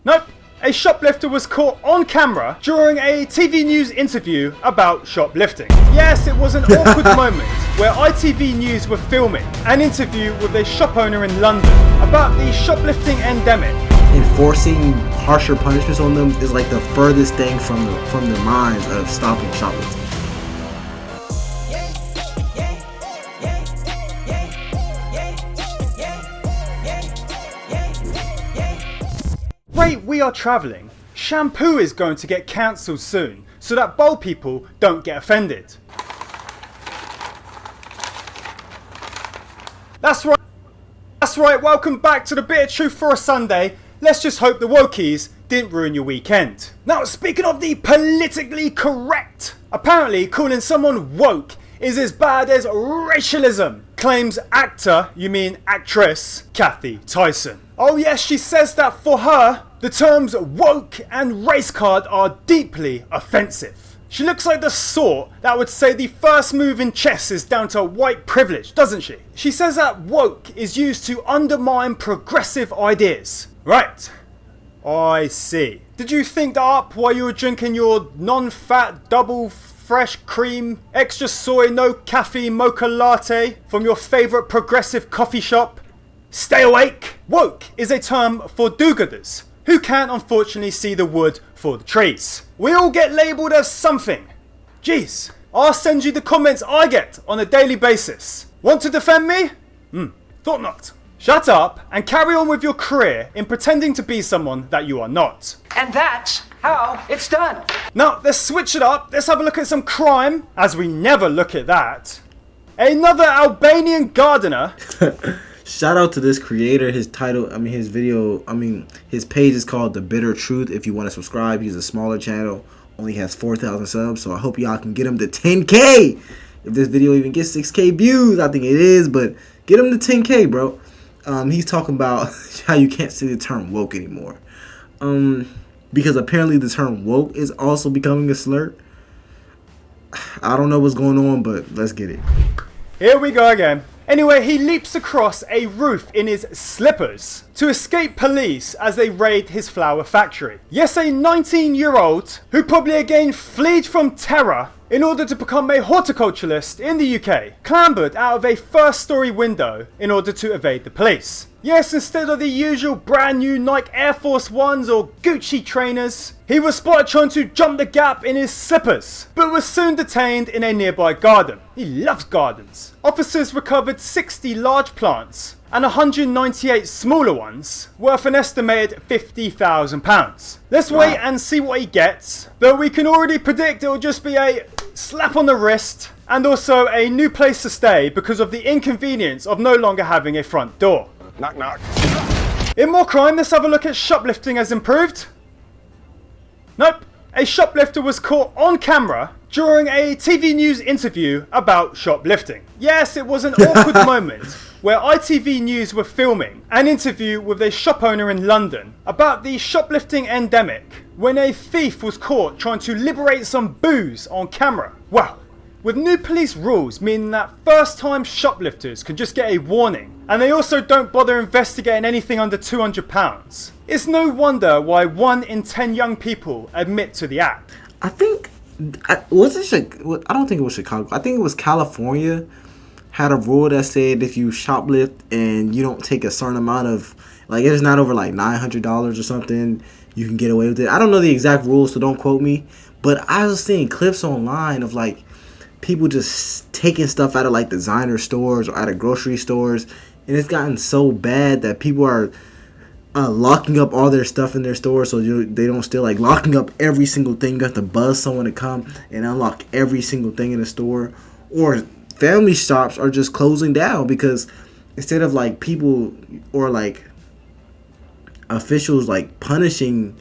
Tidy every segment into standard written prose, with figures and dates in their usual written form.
Nope. A shoplifter was caught on camera during a TV news interview about shoplifting. Yes, it was an awkward moment where ITV News were filming an interview with a shop owner in London about the shoplifting endemic. Enforcing harsher punishments on them is like the furthest thing from their minds of stopping shoplifting. Great, we are travelling. Shampoo is going to get cancelled soon, so that bald people don't get offended. That's right, welcome back to the Bit of Truth for a Sunday. Let's just hope the wokies didn't ruin your weekend. Now, speaking of the politically correct, apparently calling someone woke is as bad as racialism, claims actor, you mean actress, Kathy Tyson. Oh yes, she says that for her, the terms woke and race card are deeply offensive. She looks like the sort that would say the first move in chess is down to white privilege, doesn't she? She says that woke is used to undermine progressive ideas. Right, I see. Did you think that up while you were drinking your non-fat double fresh cream, extra soy, no caffeine mocha latte from your favourite progressive coffee shop? Stay awake! Woke is a term for do-gooders who can't unfortunately see the wood for the trees. We all get labelled as something. Jeez, I'll send you the comments I get on a daily basis. Want to defend me? Thought not. Shut up and carry on with your career in pretending to be someone that you are not. And that's how it's done. Now, let's switch it up. Let's have a look at some crime, as we never look at that. Another Albanian gardener. Shout out to this creator. His page is called The Bitter Truth. If you want to subscribe, he's a smaller channel. Only has 4,000 subs, so I hope y'all can get him to 10K. If this video even gets 6K views, I think it is, but get him to 10K, bro. He's talking about how you can't say the term woke anymore. Because apparently the term woke is also becoming a slur. I don't know what's going on, but let's get it. Here we go again. Anyway, he leaps across a roof in his slippers to escape police as they raid his flower factory. Yes, a 19-year-old who probably again fled from terror in order to become a horticulturalist in the UK, clambered out of a first-story window in order to evade the police. Yes, instead of the usual brand new Nike Air Force Ones or Gucci trainers, he was spotted trying to jump the gap in his slippers, but was soon detained in a nearby garden. He loves gardens. Officers recovered 60 large plants and 198 smaller ones, worth an estimated £50,000. Let's wait and see what he gets, though we can already predict it will just be a slap on the wrist and also a new place to stay because of the inconvenience of no longer having a front door. Knock, knock. In more crime, let's have a look at shoplifting has improved. Nope. A shoplifter was caught on camera during a TV news interview about shoplifting. Yes, it was an awkward moment where ITV News were filming an interview with a shop owner in London about the shoplifting endemic when a thief was caught trying to liberate some booze on camera. Well, with new police rules meaning that first-time shoplifters can just get a warning, and they also don't bother investigating anything under £200, it's no wonder why 1 in 10 young people admit to the act. I don't think it was Chicago. I think it was California had a rule that said if you shoplift and you don't take a certain amount of, like, it's not over like $900 or something, you can get away with it. I don't know the exact rules, so don't quote me. But I was seeing clips online of like people just taking stuff out of like designer stores or out of grocery stores, and it's gotten so bad that people are locking up all their stuff in their store so they don't steal, like locking up every single thing. You have to buzz someone to come and unlock every single thing in the store. Or family shops are just closing down because instead of like people or like officials like punishing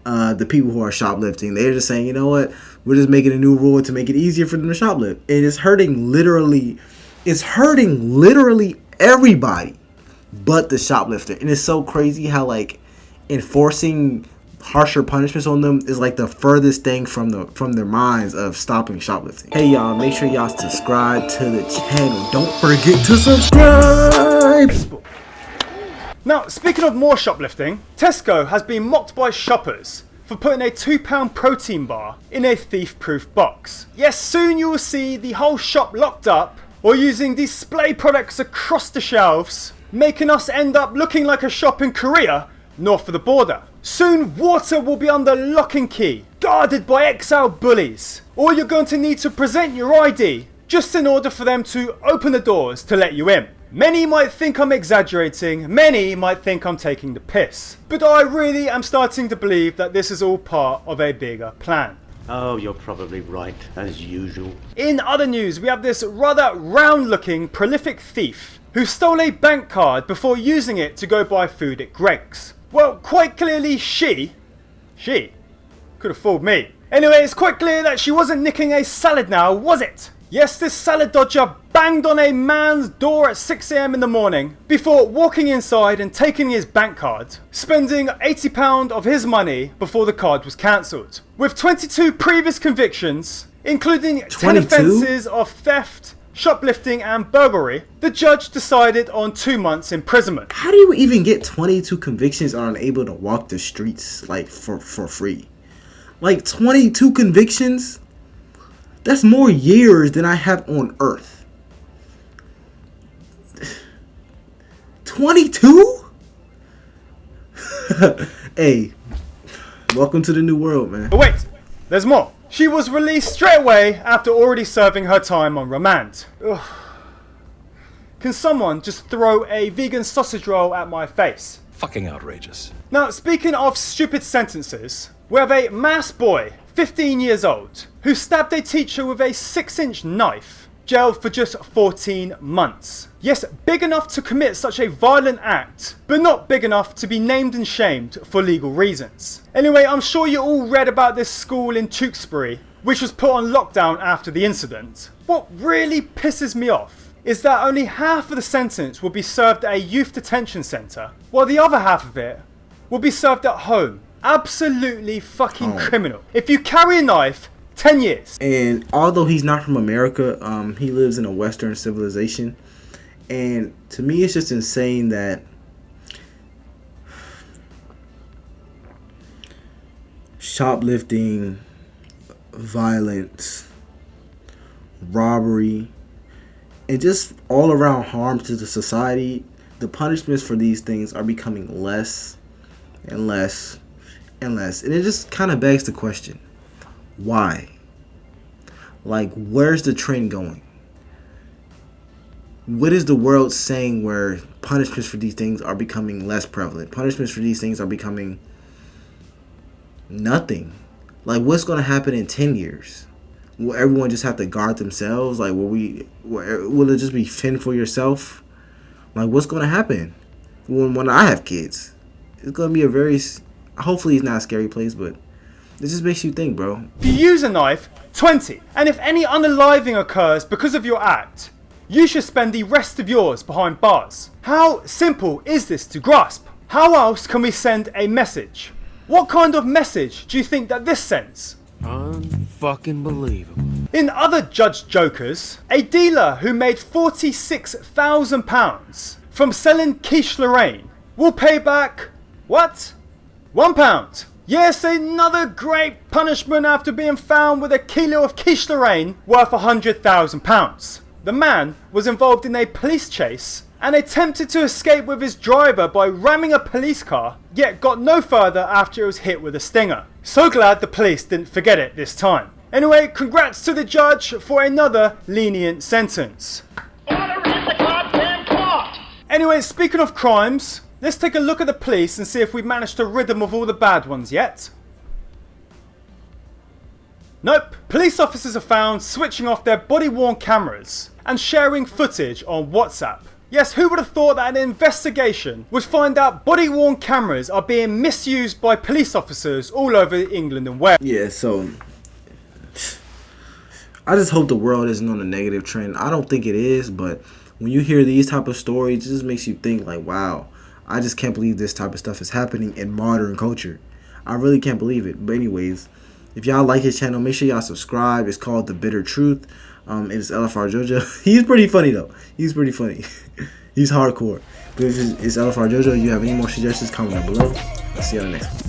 the people who are shoplifting, they're just saying, you know what, we're just making a new rule to make it easier for them to shoplift. And it's hurting literally everybody but the shoplifter. And it's so crazy how like enforcing harsher punishments on them is like the furthest thing from their minds of stopping shoplifting. Hey y'all, make sure y'all subscribe to the channel. Don't forget to subscribe. Now, speaking of more shoplifting, Tesco has been mocked by shoppers for putting a £2 protein bar in a thief-proof box. Yes, soon you will see the whole shop locked up or using display products across the shelves, making us end up looking like a shop in Korea north of the border. Soon water will be under lock and key, guarded by XL bullies. Or you're going to need to present your ID just in order for them to open the doors to let you in. Many might think I'm exaggerating, many might think I'm taking the piss. But I really am starting to believe that this is all part of a bigger plan. Oh, you're probably right, as usual. In other news, we have this rather round-looking, prolific thief who stole a bank card before using it to go buy food at Greg's. Well, quite clearly she could have fooled me. Anyway, it's quite clear that she wasn't nicking a salad now, was it? Yes, this salad dodger banged on a man's door at 6 AM in the morning before walking inside and taking his bank card, spending £80 of his money before the card was cancelled. With 22 previous convictions, including 10 offences of theft, shoplifting and burglary, the judge decided on 2 months imprisonment. How do you even get 22 convictions and are able to walk the streets like for free? Like 22 convictions? That's more years than I have on Earth. 22? Hey, welcome to the new world, man. But wait, there's more. She was released straight away after already serving her time on remand. Ugh. Can someone just throw a vegan sausage roll at my face? Fucking outrageous. Now, speaking of stupid sentences, we have a mass boy, 15 years old, who stabbed a teacher with a 6-inch knife, jailed for just 14 months. Yes, big enough to commit such a violent act, but not big enough to be named and shamed for legal reasons. Anyway, I'm sure you all read about this school in Tewkesbury, which was put on lockdown after the incident. What really pisses me off is that only half of the sentence will be served at a youth detention centre, while the other half of it will be served at home. Absolutely fucking criminal. If you carry a knife, 10 years. And although he's not from America, he lives in a Western civilization. And to me, it's just insane that shoplifting, violence, robbery, and just all around harm to the society, the punishments for these things are becoming less and less and less. And it just kind of begs the question, why? Like, where's the trend going? What is the world saying where punishments for these things are becoming less prevalent? Punishments for these things are becoming nothing. Like, what's going to happen in 10 years? Will everyone just have to guard themselves? Like, will it just be fend for yourself? Like, what's going to happen when I have kids? It's going to be a very, hopefully it's not a scary place, but it just makes you think, bro. If you use a knife, 20. And if any unaliving occurs because of your act, you should spend the rest of yours behind bars. How simple is this to grasp? How else can we send a message? What kind of message do you think that this sends? Unfucking believable. In other judge jokers, a dealer who made £46,000 from selling quiche Lorraine will pay back, what? £1. Yes, another great punishment after being found with a kilo of quiche Lorraine worth £100,000. The man was involved in a police chase and attempted to escape with his driver by ramming a police car, yet got no further after it was hit with a stinger. So glad the police didn't forget it this time. Anyway, congrats to the judge for another lenient sentence. Order in the goddamn court! Anyway, speaking of crimes, let's take a look at the police and see if we've managed to rid them of all the bad ones yet. Nope. Police officers are found switching off their body-worn cameras and sharing footage on WhatsApp. Yes, who would have thought that an investigation would find out body-worn cameras are being misused by police officers all over England and Wales? Yeah, so I just hope the world isn't on a negative trend. I don't think it is, but when you hear these type of stories, it just makes you think like, wow, I just can't believe this type of stuff is happening in modern culture. I really can't believe it. But anyways, if y'all like his channel, make sure y'all subscribe. It's called The Bitter Truth. It's LFR Jojo. He's pretty funny though. He's pretty funny. He's hardcore. But if it's LFR Jojo, you have any more suggestions, comment down below. I'll see you on the next one.